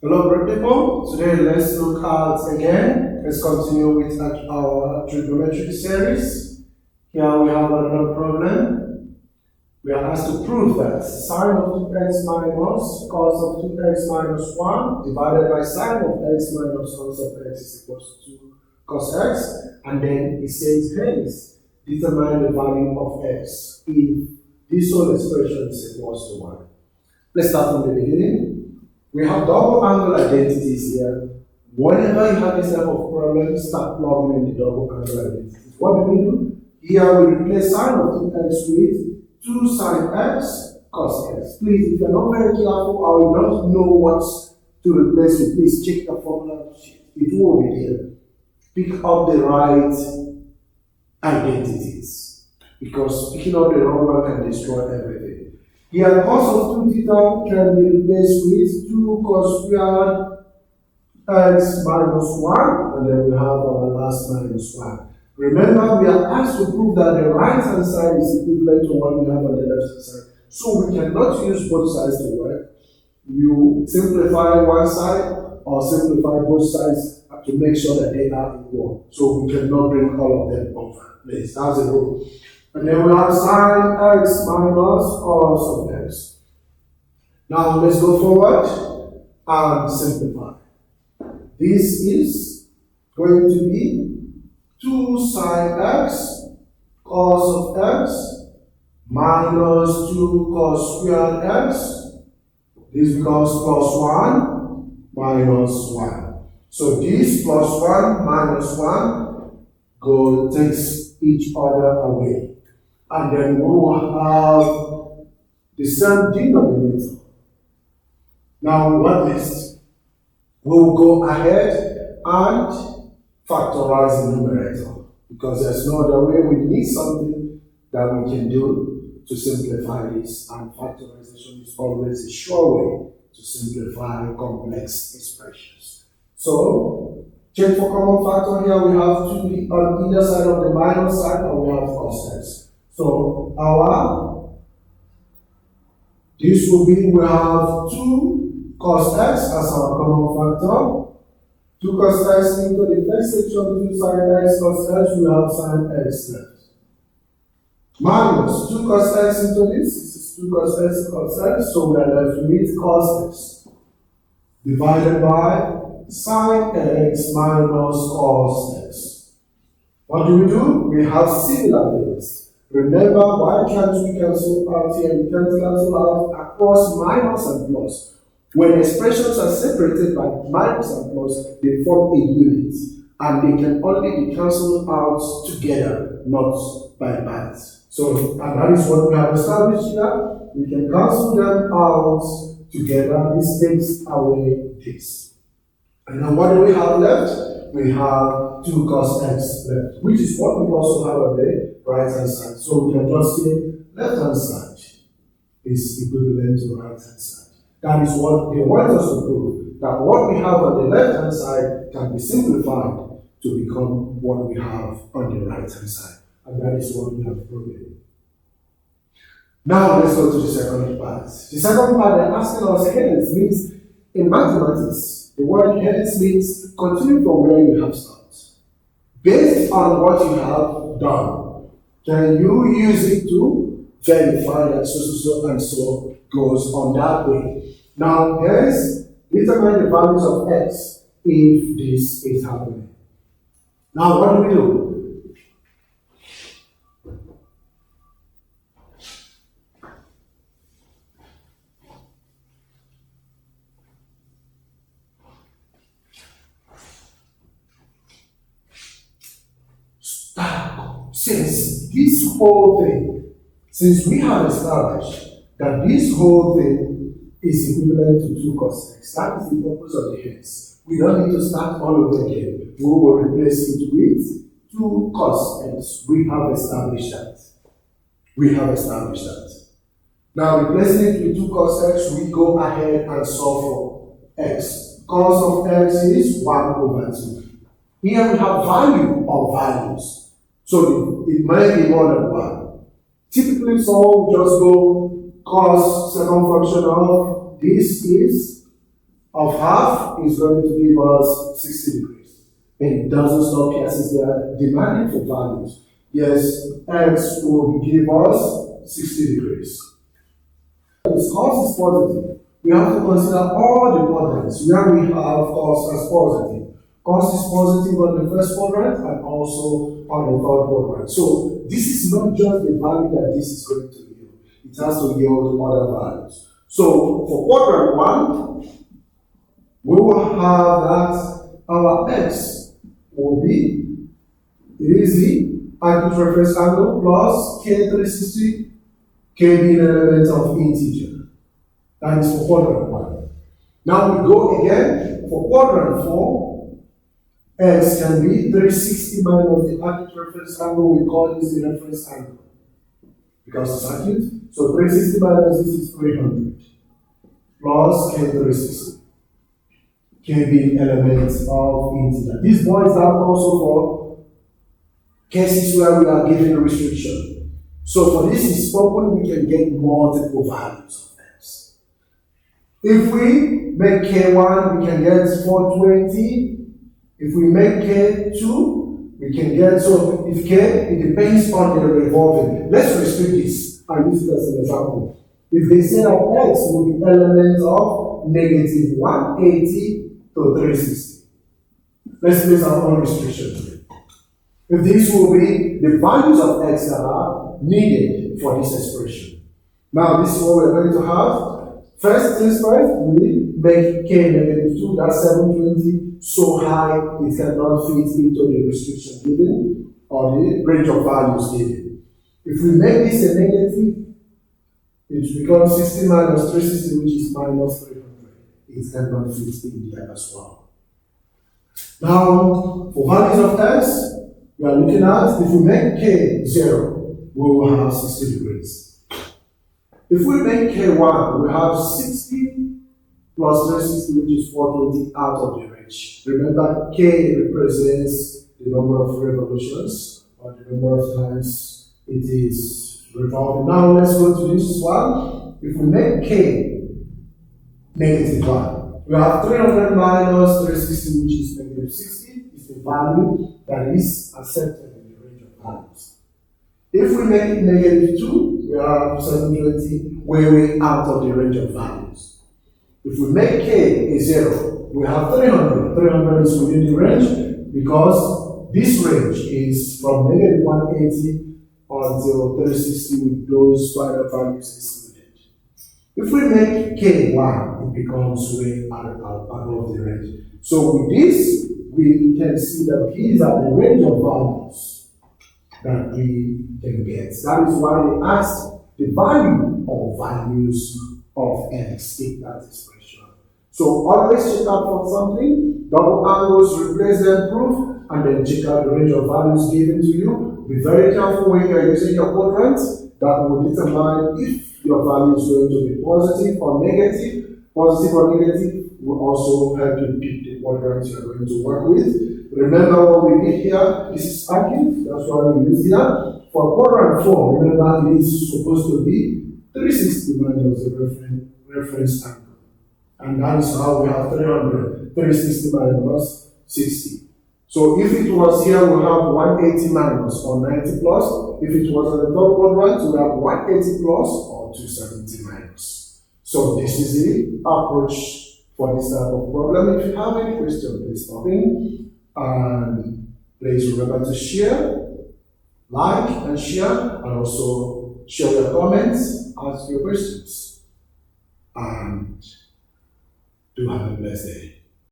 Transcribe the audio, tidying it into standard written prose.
Hello, great people. Today, let's look at again. Let's continue with our trigonometric series. Here we have another problem. We are asked to prove that sine of 2x minus cos of 2x minus 1 divided by sine of x minus cos of x is equal to cos x. And then it says, hence, determine the value of x if this whole expression is equal to 1. Let's start from the beginning. We have double angle identities here. Whenever you have this type of problem, start plugging in the double angle identities. What do? Here we replace sine of 2x with 2 sine x cos x. Please, if you're not very careful or you don't know what to replace with, please check the formula sheet. It will be there. Pick up the right identities, because picking up the wrong one can destroy everything. Here, cos of 2 theta can be replaced with 2 cos squared x minus 1, and then we have our last minus 1. Remember, we are asked to prove that the right hand side is equivalent to what we have on the left hand side. So we cannot use both sides to work. You simplify one side or simplify both sides to make sure that they are equal. So we cannot bring all of them over. Please, that's the rule. And then we have sine x minus cos of x. Now let's go forward and simplify. This is going to be 2 sine x cos of x minus 2 cos squared x. This becomes plus 1 minus 1. So this plus 1 minus 1 takes each other away. And then we will have the same denominator. Now, what next? We will go ahead and factorize the numerator, because there's no other way. We need something that we can do to simplify this, and factorization is always a sure way to simplify complex expressions. So, check for common factor here. We have 2 on either side of the minus sign, and we have cos x. So this will be, we have 2 cos x as our common factor. 2 cos x into the first section, 2 sin x cos x, we have sin x left. Minus 2 cos x into this is 2 cos x cos x, so we are left with cos x. Divided by sin x minus cos x. What do? We have similar things. Remember, why can't we cancel out here? We can cancel out across minus and plus. When expressions are separated by minus and plus, they form a unit, and they can only be cancelled out together, not by parts. So, and that is what we have established here. We can cancel them out together. This takes away this. And then what do we have left? We have 2 cos x left, which is what we also have on the right hand side. So we can just say left hand side is equivalent to right hand side. That is what they want us to prove, that what we have on the left hand side can be simplified to become what we have on the right hand side. And that is what we have proven. Now let's go to the second part. The second part, they're asking us, hence means in mathematics, the word hence means continue from where you have started. Based on what you have done, can you use it to verify that so and so goes on that way? Now, hence, determine the values of x if this is happening. Now, what do we do? Since this whole thing, since we have established that this whole thing is equivalent to 2 cos x, that is the purpose of the hence. We don't need to start all over again. We will replace it with 2 cos x. We have established that. Now, replacing it with 2 cos x, we go ahead and solve for x. Cos of x is 1 over 2. Here we have value of values. So it might be more than 1. Typically, someone will just go cos second function of this is of half is going to give us 60 degrees. And it doesn't stop here since they are demanding for values. Yes, x will give us 60 degrees. If cos is positive, we have to consider all the quadrants where we have cos as positive. Cos is positive on the first quadrant and also on the third quadrant. So this is not just the value that this is going to yield. It has to yield other values. So for quadrant 1, we will have that our x will be, it is the acute reference angle plus k360, k being an element of integer. That is for quadrant 1. Now we go again for quadrant 4. X can be 360 minus the acute reference angle. We call this the reference angle because it's acute. So 360 minus this is 300 plus k360. K being elements of integer. This boils down also for cases where we are given a restriction. So for this is spoken, we can get multiple values of x. If we make k1, we can get 420. If we make k2, we can get, so if k, it depends on the revolving. Let's restrict this and use it as an example. If they say that x will be element of negative 180 to 360. Let's place our own restriction to it. If these will be the values of x that are needed for this expression. Now this is what we're going to have. First things first, we make k negative 2, that's 720, so high it cannot fit into the restriction given or the range of values given. If we make this a negative, it becomes 60 minus 360, which is minus 300. It cannot fit in there as well. Now, for values of x, we are looking at, if we make k 0, we will have 60 degrees. If we make k1, we have 60 plus 360, which is 420 out of the range. Remember, k represents the number of revolutions, or the number of times it is revolving. Now, let's go to this one. If we make k negative 1, we have 300 minus 360, which is negative 60, is the value that is accepted in the range of values. If we make it negative 2, we have 720, way out of the range of values. If we make k a 0, we have 300. 300 is within the range because this range is from negative 180 until 360 with those final values excluded. If we make k1, it becomes way above the range. So with this, we can see that these are the range of values that we can get. That is why they asked the value of values of x in that expression. So always check out for something, double angles, replace them proof, and then check out the range of values given to you. Be very careful when you are using your quadrants. That will determine if your value is going to be positive or negative. Positive or negative will also help you pick the quadrants you are going to work with. Remember what we did here, this is active, that's why we use here. For quadrant 4, remember it is supposed to be 360 minus the reference angle. And that is how we have 300, 360 minus 60. So if it was here, we have 180 minus or 90 plus. If it was on the third quadrant, we have 180 plus or 270 minus. So this is the approach for this type of problem. If you have any question, please stop in. And please remember to share, like and share, and also share your comments, ask your questions, and do have a blessed day.